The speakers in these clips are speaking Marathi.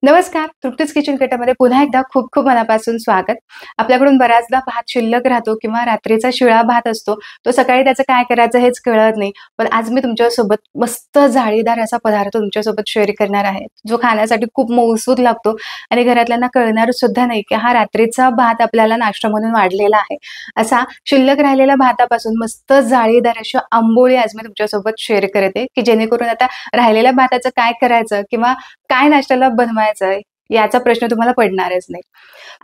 नमस्कार. तृप्तीज किचन कट्टामध्ये पुन्हा एकदा खूप खूप मनापासून स्वागत. आपल्याकडून बऱ्याचदा भात शिल्लक राहतो किंवा रात्रीचा शिळा भात असतो. तो सकाळी त्याचं काय करायचं हेच कळत नाही. पण आज मी तुमच्यासोबत मस्त जाळीदार असा पदार्थ तुमच्यासोबत शेअर करणार आहे, जो खाण्यासाठी खूप मौसूद लागतो आणि घरातल्यांना कळणार सुद्धा नाही, की हा रात्रीचा भात आपल्याला नाश्ता म्हणून वाढलेला आहे. असा शिल्लक राहिलेल्या भातापासून मस्त जाळीदार अशी आंबोळी आज मी तुमच्यासोबत शेअर करते, की जेणेकरून आता राहिलेल्या भाताचं काय करायचं किंवा काय नाश्त्याला बनवायचंय याचा प्रश्न तुम्हाला पडणारच नाही.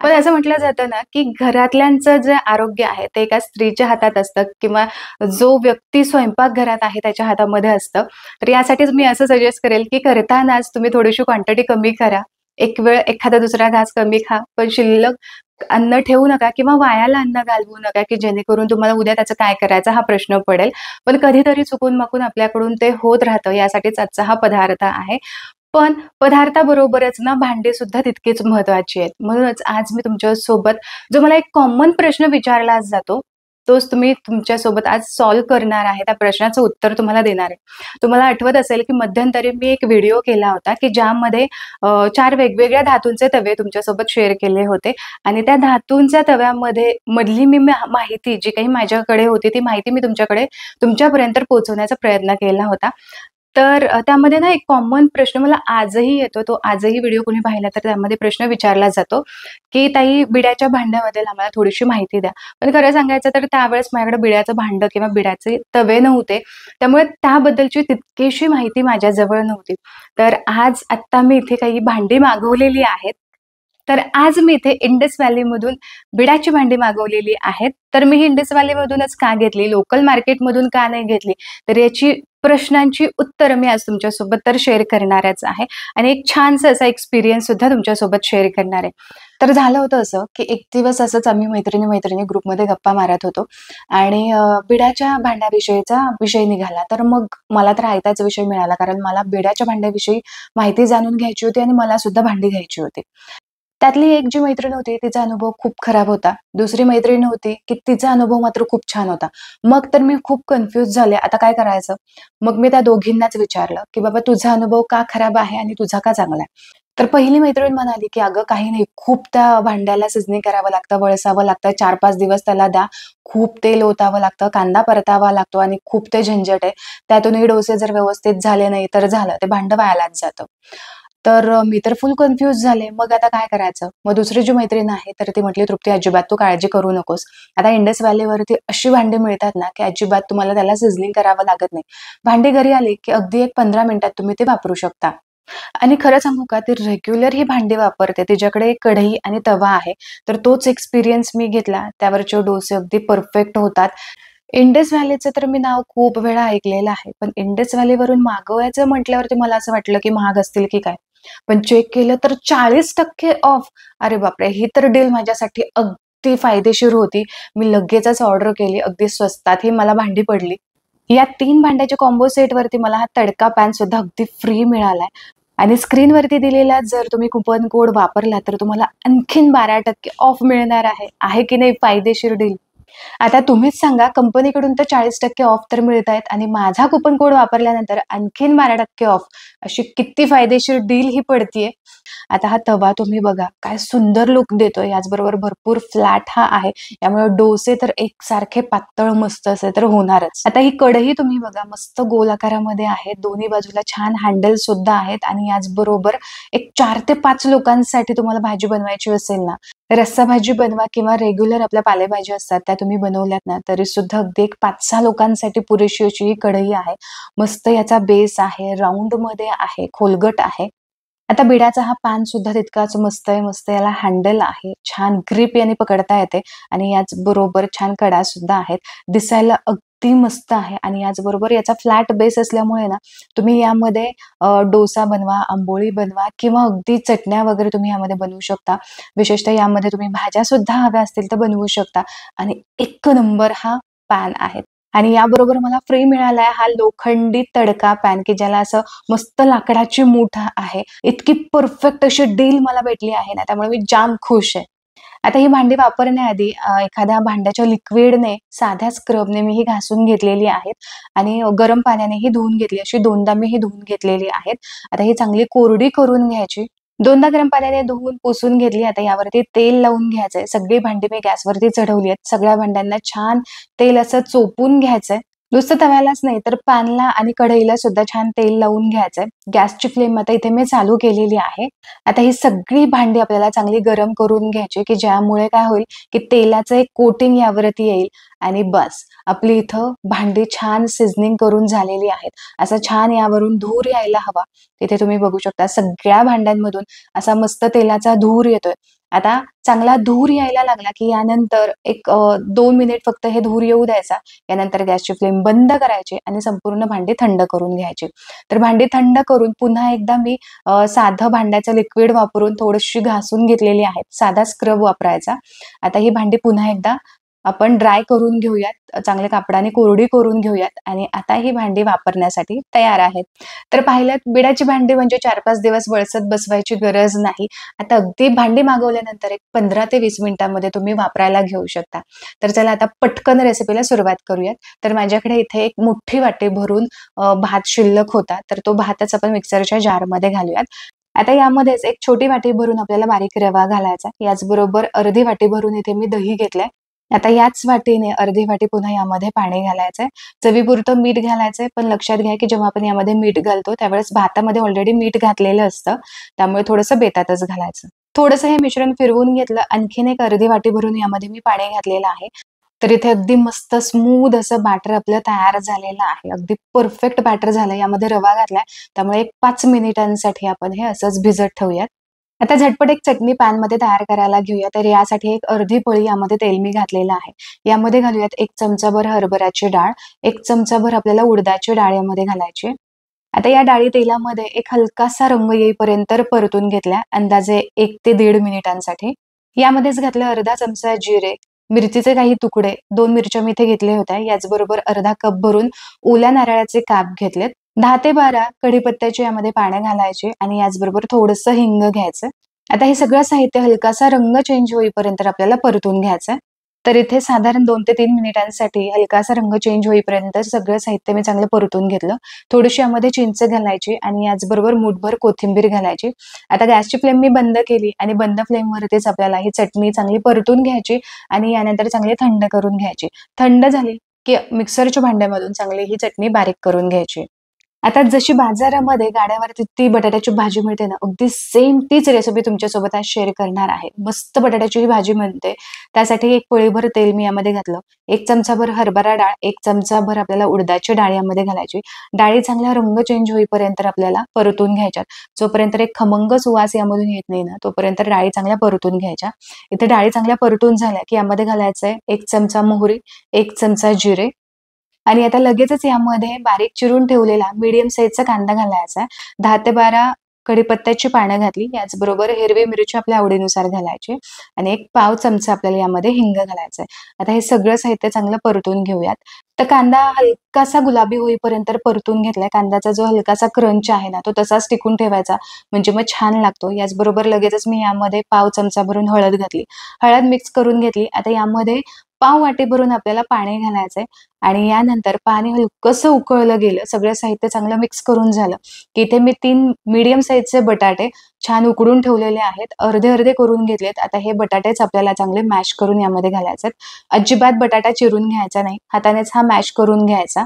पण असं म्हटलं जातं ना, की घरातल्यांचं जे आरोग्य आहे ते एका स्त्रीच्या हातात असतं किंवा जो व्यक्ती स्वयंपाकघरात आहे त्याच्या हातामध्ये असतं. तर यासाठीच मी असं सजेस्ट करेल, की करतानाच तुम्ही थोडीशी क्वांटिटी कमी करा. एक वेळ एखादा दुसरा घास कमी खा, पण शिल्लक अन्न ठेवू नका किंवा वायाला अन्न घालवू नका, की जेणेकरून तुम्हाला उद्या त्याचं काय करायचं हा प्रश्न पडेल. पण कधीतरी चुकून-माकून आपल्याकडून ते होत राहतं. यासाठीच आजचा हा पदार्थ आहे. पण पदार्थाबरोबरच ना भांडी सुद्धा तितकीच महत्त्वाची आहेत. म्हणूनच आज मी तुमच्यासोबत जो मला एक कॉमन प्रश्न विचारला जातो, तोच तुम्ही तुमच्यासोबत आज सॉल्व्ह करणार आहे. त्या प्रश्नाचं उत्तर तुम्हाला देणार आहे. तुम्हाला आठवत असेल, की मध्यंतरी मी एक व्हिडिओ केला होता, की ज्यामध्ये 4 वेगवेगळ्या धातूंचे तवे तुमच्यासोबत शेअर केले होते आणि त्या धातूंच्या तव्यामध्ये मधली मी माहिती जी काही माझ्याकडे होती, ती माहिती मी तुमच्यापर्यंत पोहोचवण्याचा प्रयत्न केला होता. तर त्यामध्ये ना एक कॉमन प्रश्न मला आजही येतो. तो आजही व्हिडिओ कोणी पाहिला तर त्यामध्ये प्रश्न विचारला जातो, की "ताई बिड्याच्या भांड्याबद्दल आम्हाला थोडीशी माहिती द्या." पण खरं सांगायचं तर त्यावेळेस माझ्याकडे बिड्याचं भांडं किंवा बिड्याचे तवे नव्हते. त्यामुळे त्याबद्दलची तितकीशी माहिती माझ्याजवळ नव्हती. तर आज आत्ता मी इथे काही भांडी मागवलेली आहेत. तर आज मी इथे इंडस व्हॅलीमधून बिडाची भांडी मागवलेली आहेत. तर मी ही इंडस व्हॅलीमधूनच का घेतली? लोकल मार्केटमधून का नाही घेतली? तर याची प्रश्नांची उत्तरं मी आज तुमच्यासोबत तर शेअर करणारच आहे आणि एक छानसा असा एक्सपिरियन्स सुद्धा तुमच्यासोबत शेअर करणार आहे. तर झालं होतं असं, की एक दिवस असंच आम्ही मैत्रिणी-मैत्रिणी ग्रुपमध्ये गप्पा मारत होतो आणि बिडाच्या भांड्याविषयीचा विषय निघाला. तर मग मला तर आयताच विषय मिळाला, कारण मला बिडाच्या भांड्याविषयी माहिती जाणून घ्यायची होती आणि मला सुद्धा भांडी घ्यायची होती. त्यातली एक जी मैत्रीण होती तिचा अनुभव खूप खराब होता. दुसरी मैत्रीण होती, की तिचा अनुभव मात्र खूप छान होता. मग तर मी खूप कन्फ्यूज झाले. आता काय करायचं? मग मी त्या दोघींनाच विचारलं, की "बाबा तुझा अनुभव का खराब आहे आणि तुझा का चांगला आहे?" तर पहिली मैत्रीण म्हणाली, की "अगं काही नाही, खूप त्या भांड्याला सिझनिंग करावं लागतं, वळसावं लागतं, 4-5 दिवस त्याला द्या. खूप तेल ओतावं लागतं, कांदा परतावा लागतो आणि खूप ते झंझट आहे. त्यातूनही डोसे जर व्यवस्थित झाले नाही तर झालं, ते भांडं वायालाच जातं." तर मी तर फुल कन्फ्यूज झाले. मग आता काय करायचं? मग दुसरी जी मैत्रीण आहे, तर ती म्हटली, "तृप्ती अजिबात तू काळजी करू नकोस. आता इंडस व्हॅलीवरती अशी भांडी मिळतात ना, की अजिबात तुम्हाला त्याला सिझलिंग करावं लागत नाही. भांडी घरी आली, की अगदी एक 15 मिनिटात तुम्ही ते वापरू शकता." आणि खरं सांगू का, ती रेग्युलर ही भांडी वापरते. तिच्याकडे एक कढई आणि तवा आहे. तर तोच एक्सपिरियन्स मी घेतला. त्यावरचे डोसे अगदी परफेक्ट होतात. इंडस व्हॅलीचं तर मी नाव खूप वेळा ऐकलेलं आहे. पण इंडस व्हॅलीवरून मागवायचं म्हटल्यावरती मला असं वाटलं, की महाग असतील की काय? पण चेक केलं तर 40% ऑफ. अरे बापरे! ही तर डील माझ्यासाठी अगदी फायदेशीर होती. मी लगेचच ऑर्डर केली. अगदी स्वस्तातही मला भांडी पडली. या 3 भांड्याच्या कॉम्बो सेटवरती मला हा तडका पॅन सुद्धा अगदी फ्री मिळालाय आणि स्क्रीनवरती दिलेला जर तुम्ही कुपन कोड वापरला तर तुम्हाला आणखीन 12% ऑफ मिळणार आहे. आहे की नाही फायदेशीर डील? आता तुम्हीच सांगा, कंपनीकडून तर 40% ऑफ तर मिळतायत आणि माझा कुपन कोड वापरल्यानंतर आणखीन 12% ऑफ. अशी किती फायदेशीर डील ही पडतीये. आता हा तवा तुम्ही बघा, काय सुंदर लूक देतोय. याचबरोबर भरपूर फ्लॅट हा आहे. यामुळे डोसे तर एकसारखे पातळ मस्त असे तर होणारच. आता ही कढई तुम्ही बघा, मस्त गोल आकारामध्ये आहे. दोन्ही बाजूला छान हँडल सुद्धा आहेत आणि याचबरोबर एक 4 ते 5 लोकांसाठी तुम्हाला भाजी बनवायची असेल ना, रस्सा भाजी बनवा किंवा रेग्युलर आपल्या पालेभाज्या असतात त्या तुम्ही बनवल्यात ना, तरी सुद्धा अगदी एक 5-6 लोकांसाठी पुरेशी अशी ही कढई आहे. मस्त याचा बेस आहे, राउंडमध्ये आहे, खोलगट आहे. आता बिडाचा हा पॅन सुद्धा तितकाच मस्त आहे. मस्त याला हँडल आहे. छान ग्रिप याने पकडता येते आणि याचबरोबर छान कडा सुद्धा आहेत. दिसायला अगदी मस्त आहे आणि याचबरोबर याचा फ्लॅट बेस असल्यामुळे ना, तुम्ही यामध्ये डोसा बनवा, आंबोळी बनवा किंवा अगदी चटण्या वगैरे तुम्ही यामध्ये बनवू शकता. विशेषतः यामध्ये तुम्ही भाज्या सुद्धा हव्या असतील तर बनवू शकता आणि एक नंबर हा पॅन आहे. आणि याबरोबर मला फ्री मिळालाय हा लोखंडी तडका पॅन, की ज्याला असं मस्त लाकडाची मूठ आहे. इतकी परफेक्ट अशी डील मला भेटली आहे ना, त्यामुळे मी जाम खुश आहे. आता ही भांडी वापरण्याआधी एखाद्या भांड्याच्या लिक्विडने, साध्या स्क्रबने मी ही घासून घेतलेली आहेत आणि गरम पाण्यानेही धुवून घेतली. अशी 2दा मी ही धुवून घेतलेली आहेत. आता ही चांगली कोरडी करून घ्यायची. दोनदा गरम पाण्याने धुवून पुसून घेतली. आता यावरती तेल लावून घ्यायचंय. सगळी भांडी मी गॅसवरती चढवली आहेत. सगळ्या भांड्यांना छान तेल असं चोपून घ्यायचंय. नुसतं तव्यालाच नाही तर पॅनला आणि कढईला सुद्धा छान तेल लावून घ्यायचंय. गॅसची फ्लेम आता इथे मी चालू केलेली आहे. आता ही सगळी भांडी आपल्याला चांगली गरम करून घ्यायची, की ज्यामुळे काय होईल, की तेलाचं एक कोटिंग यावरती येईल आणि बस आपली इथं भांडी छान सिझनिंग करून झालेली आहेत. असं छान यावरून धूर यायला हवा. तिथे तुम्ही बघू शकता सगळ्या भांड्यांमधून असा मस्त तेलाचा धूर येतोय. आता चांगला धूर यायला लागला, की यानंतर एक 2 मिनिट फक्त हे धूर येऊ द्यायचा. यानंतर गॅसची फ्लेम बंद करायची आणि संपूर्ण भांडी थंड करून घ्यायची. तर भांडी थंड करून पुन्हा एकदा मी साधं भांड्याचं लिक्विड वापरून थोडीशी घासून घेतलेली आहेत. साधा स्क्रब वापरायचा. आता ही भांडी पुन्हा एकदा आपण ड्राय करून घेऊयात. चांगल्या कापडाने कोरडी करून घेऊयात आणि आता ही भांडी वापरण्यासाठी तयार आहेत. तर पाहिलं बिडाची भांडी म्हणजे 4-5 दिवस वळसत बसवायची गरज नाही. आता अगदी भांडी मागवल्यानंतर एक 15 ते 20 मिनिटांमध्ये तुम्ही वापरायला घेऊ शकता. तर चला आता पटकन रेसिपीला सुरुवात करूयात. तर माझ्याकडे इथे एक मोठी वाटी भरून भात शिल्लक होता. तर तो भातच आपण मिक्सरच्या जारमध्ये घालूयात. आता यामध्येच एक छोटी वाटी भरून आपल्याला बारीक रवा घालायचा. याचबरोबर अर्धी वाटी भरून इथे मी दही घेतलंय. आता याच वाटीने अर्धी वाटी पुन्हा यामध्ये पाणी घालायचंय. चवीपुरतं मीठ घालायचंय. पण लक्षात घ्या, की जेव्हा आपण यामध्ये मीठ घालतो त्यावेळेस भातामध्ये ऑलरेडी मीठ घातलेलं असतं. त्यामुळे थोडंसं बेतातच घालायचं. थोडंसं हे मिश्रण फिरवून घेतलं. आणखीन एक अर्धी वाटी भरून यामध्ये मी पाणी घातलेलं आहे. तर इथे अगदी मस्त स्मूथ असं बॅटर आपलं तयार झालेलं आहे. अगदी परफेक्ट बॅटर झालं. यामध्ये रवा घातलाय. त्यामुळे एक 5 मिनिटांसाठी आपण हे असंच भिजत ठेवूयात. आता झटपट एक चटणी पॅनमध्ये तयार करायला घेऊया. तर यासाठी एक अर्धी पळी यामध्ये तेल मी घातलेलं आहे. यामध्ये घालूयात 1 चमचाभर हरभऱ्याची डाळ, 1 चमचाभर आपल्याला उडदाची डाळ यामध्ये घालायची. आता या डाळी तेलामध्ये एक हलकासा रंग येईपर्यंत परतून घेतल्या अंदाजे 1 ते 1.5 मिनिटांसाठी. यामध्येच घातलं अर्धा चमचा जिरे, मिरचीचे काही तुकडे, 2 मिरच्या मी इथे घेतल्या होत्या. याचबरोबर अर्धा कप भरून ओल्या नारळाचे काप घेतलेत. 10 ते 12 कढीपत्त्याचे यामध्ये पाने घालायचे आणि याचबरोबर थोडंसं हिंग घ्यायचं. आता हे सगळं साहित्य हलकासा रंग चेंज होईपर्यंत आपल्याला परतून घ्यायचं. तर इथे साधारण 2 ते 3 मिनिटांसाठी हलकासा रंग चेंज होईपर्यंत सगळं साहित्य मी चांगलं परतून घेतलं. थोडीशी यामध्ये चिंच घालायची आणि याचबरोबर मूठभर कोथिंबीर घालायची. आता गॅसची फ्लेम मी बंद केली आणि बंद फ्लेमवरतीच आपल्याला ही चटणी चांगली परतून घ्यायची आणि यानंतर चांगली थंड करून घ्यायची. थंड झाली की मिक्सरच्या भांड्यामधून चांगली ही चटणी बारीक करून घ्यायची. आता जशी बाजारामध्ये गाड्यावरती ती बटाट्याची भाजी मिळते ना, अगदी सेम तीच रेसिपी तुमच्यासोबत आज शेअर करणार आहे. मस्त बटाट्याची ही भाजी बनते. त्यासाठी एक पळीभर तेल मी यामध्ये घातलं. 1 चमचाभर हरभरा डाळ, 1 चमचाभर आपल्याला उडदाची डाळ यामध्ये घालायची. डाळी चांगला रंग चेंज होईपर्यंत आपल्याला परतून घ्यायच्यात. जोपर्यंत एक खमंग सुवास यामधून येत नाही ना, तोपर्यंत डाळी चांगल्या परतून घ्यायच्या. इथे डाळी चांगल्या परतून झाल्या की यामध्ये घालायचंय 1 चमचा मोहरी, 1 चमचा जिरे आणि आता लगेचच यामध्ये बारीक चिरून ठेवलेला मीडियम साईजचा कांदा घालायचा. 10 ते 12 कढीपत्त्याची पानं घातली. याचबरोबर हिरवी मिरची आपल्या आवडीनुसार घालायची आणि एक पाव चमचा आपल्याला यामध्ये हिंग घालायचंय. आता हे सगळं साहित्य चांगलं परतून घेऊयात. तर कांदा हलकासा गुलाबी होईपर्यंत परतून घेतलाय. कांद्याचा जो हलकासा क्रंच आहे ना, तो तसाच टिकून ठेवायचा म्हणजे मग छान लागतो. याचबरोबर लगेचच मी यामध्ये पाव चमचा भरून हळद घातली. हळद मिक्स करून घेतली. आता यामध्ये पाव वाटी भरून आपल्याला पाणी घालायचंय आणि यानंतर पाणी हलकंसं उकळलं गेलं, सगळं साहित्य चांगलं मिक्स करून झालं, की इथे मी 3 मीडियम साईजचे बटाटे छान उकडून ठेवलेले आहेत. अर्धे-अर्धे करून घेतलेत. आता हे बटाटेच आपल्याला चांगले मॅश करून यामध्ये घालायचेत. अजिबात बटाटा चिरून घ्यायचा नाही. हातानेच हा मॅश करून घ्यायचा.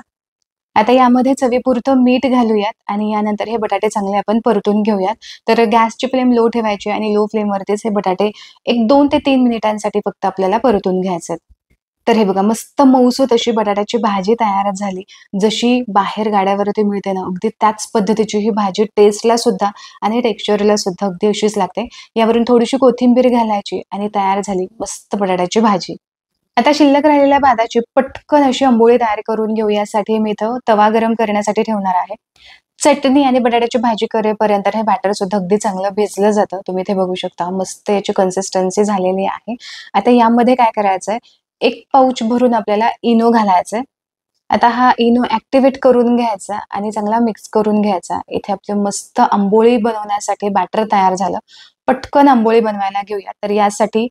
आता यामध्ये चवीपुरतं मीठ घालूयात आणि यानंतर हे बटाटे चांगले आपण परतून घेऊयात. तर गॅसची फ्लेम लो ठेवायची आणि लो फ्लेमवरतीच हे बटाटे एक 2 ते 3 मिनिटांसाठी फक्त आपल्याला परतून घ्यायचे. तर हे बघा मस्त मऊसूत अशी बटाट्याची भाजी तयार झाली. जशी बाहेर गाड्यावरती मिळते ना, अगदी त्याच पद्धतीची ही भाजी टेस्टला सुद्धा आणि टेक्स्चरला सुद्धा अगदी अशीच लागते. यावरून थोडीशी कोथिंबीर घालायची आणि तयार झाली मस्त बटाट्याची भाजी. आता शिल्लक राहिलेल्या भाताची पटकन अशी आंबोळी तयार करून घेऊ. यासाठी मी इथं तवा गरम करण्यासाठी ठेवणार आहे. चटणी आणि बटाट्याची भाजी करेपर्यंत हे बॅटर सुद्धा अगदी चांगलं भिजलं जातं. तुम्ही इथे बघू शकता मस्त याची कन्सिस्टन्सी झालेली आहे. आता यामध्ये काय करायचंय, 1 पाउच भरून आपल्याला इनो घालायचंय. आता हा इनो ॲक्टिव्हेट करून घ्यायचा आणि चांगला मिक्स करून घ्यायचा. इथे आपलं मस्त आंबोळी बनवण्यासाठी बॅटर तयार झालं. पटकन आंबोळी बनवायला घेऊया. तर यासाठी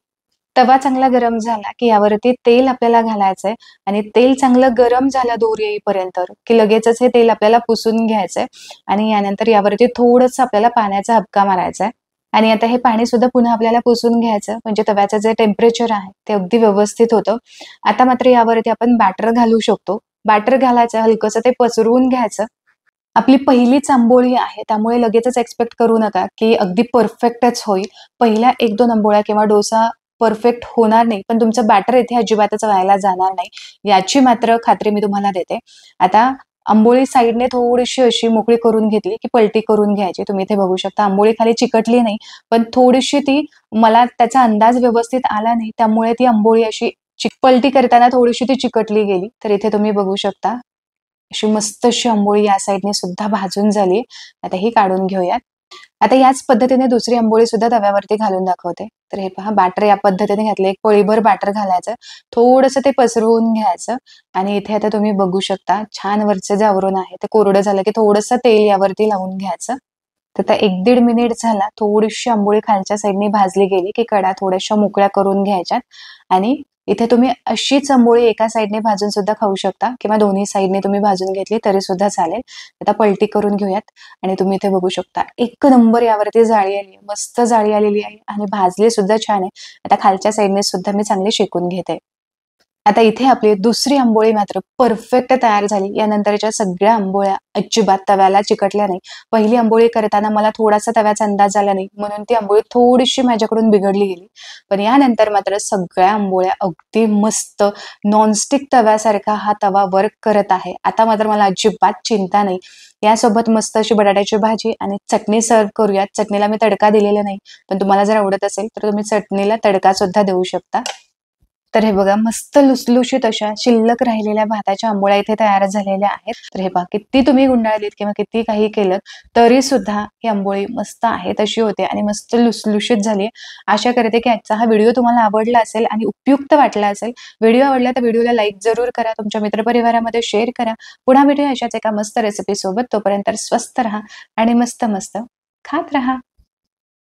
तवा चांगला गरम झाला की यावरती तेल आपल्याला घालायचंय आणि तेल चांगलं गरम झालं धूर येईपर्यंत की लगेचच हे तेल आपल्याला पुसून घ्यायचंय आणि यानंतर यावरती थोडंसं आपल्याला पाण्याचा हबका मारायचा आहे. आणि आता हे पाणी सुद्धा पुन्हा आपल्याला पुसून घ्यायचं, म्हणजे तव्याचं जे टेम्परेचर आहे ते अगदी व्यवस्थित होतं. आता मात्र यावरती आपण बॅटर घालू शकतो. बॅटर घालायचं, हलकंसं ते पसरवून घ्यायचं. आपली पहिलीच आंबोळी आहे, त्यामुळे लगेचच एक्सपेक्ट करू नका, की अगदी परफेक्टच होईल. पहिल्या 1-2 आंबोळ्या किंवा डोसा परफेक्ट होणार नाही, पण तुमचं बॅटर इथे अजिबातच व्हायला जाणार नाही, याची मात्र खात्री मी तुम्हाला देते. आता अंबोळी साइडने थोडीशी अशी मोकळी करून घेतली, की पलटी करून घ्यायची. तुम्ही इथे बघू शकता अंबोळी खाली चिकटली नाही, पण थोडीशी ती मला त्याचा अंदाज व्यवस्थित आला नाही, त्यामुळे ती अंबोळी अशी पलटी करताना थोडीशी ती चिकटली गेली. तर इथे तुम्ही बघू शकता अशी मस्त अशी अंबोळी या साइडने सुद्धा भाजून झाली. आता ही काढून घेऊयात. आता याच पद्धतीने दुसरी अंबोळी सुद्धा तव्यावरती घालून दाखवते. तर हे पहा बॅटर या पद्धतीने घातले. एक पळीभर बॅटर घालायचं. थोडंसं ते पसरवून घ्यायचं आणि इथे आता तुम्ही बघू शकता छान वरचं जे आवरण आहे ते कोरडं झालं की थोडंसं तेल यावरती लावून घ्यायचं. तर आता 1-1.5 मिनिट झाला. थोडीशी अंबोळी खालच्या साईडने भाजली गेली की कडा थोड्याशा मोकळ्या करून घ्यायच्यात आणि इथे तुम्ही अशीच अंबोळी एका साईडने भाजून सुद्धा खाऊ शकता किंवा दोन्ही साईडने तुम्ही भाजून घेतली तरी सुद्धा चालेल. आता पलटी करून घेऊयात आणि तुम्ही इथे बघू शकता एक नंबर यावरती जाळी आली आहे. मस्त जाळी आलेली आहे आणि भाजली सुद्धा छान आहे. आता खालच्या साईडने सुद्धा मी चांगली शेकून घेते. आता इथे आपली दुसरी अंबोळी मात्र परफेक्ट तयार झाली. यानंतरच्या सगळ्या अंबोळ्या अजिबात तव्याला चिकटल्या नाही. पहिली अंबोळी करताना मला थोडासा तव्याचा अंदाज आला नाही, म्हणून ती अंबोळी थोडीशी माझ्याकडून बिघडली गेली. पण यानंतर मात्र सगळ्या अंबोळ्या अगदी मस्त नॉनस्टिक तव्यासारखा हा तवा वर्क करत आहे. आता मात्र मला अजिबात चिंता नाही. यासोबत मस्त अशी बटाट्याची भाजी आणि चटणी सर्व्ह करूयात. चटणीला मी तडका दिलेला नाही, पण तुम्हाला जर आवडत असेल तर तुम्ही चटणीला तडका सुद्धा देऊ शकता. तर हे बघा मस्त लुसलुशीत अशा शिल्लक राहिलेल्या भाताच्या आंबोळ्या इथे तयार झालेल्या आहेत. तर हे पहा किती तुम्ही गुंडाळलीत किंवा किती काही केलं तरी सुद्धा ही आंबोळी मस्त आहे तशी होते आणि मस्त लुसलुशीत झाली. आशा करते की आजचा हा व्हिडिओ तुम्हाला आवडला असेल आणि उपयुक्त वाटला असेल. व्हिडिओ आवडला तर व्हिडिओला लाईक जरूर करा, तुमच्या मित्रपरिवारामध्ये शेअर करा. पुन्हा भेटूया अशाच एका मस्त रेसिपी सोबत. तोपर्यंत स्वस्थ राहा आणि मस्त मस्त खात राहा.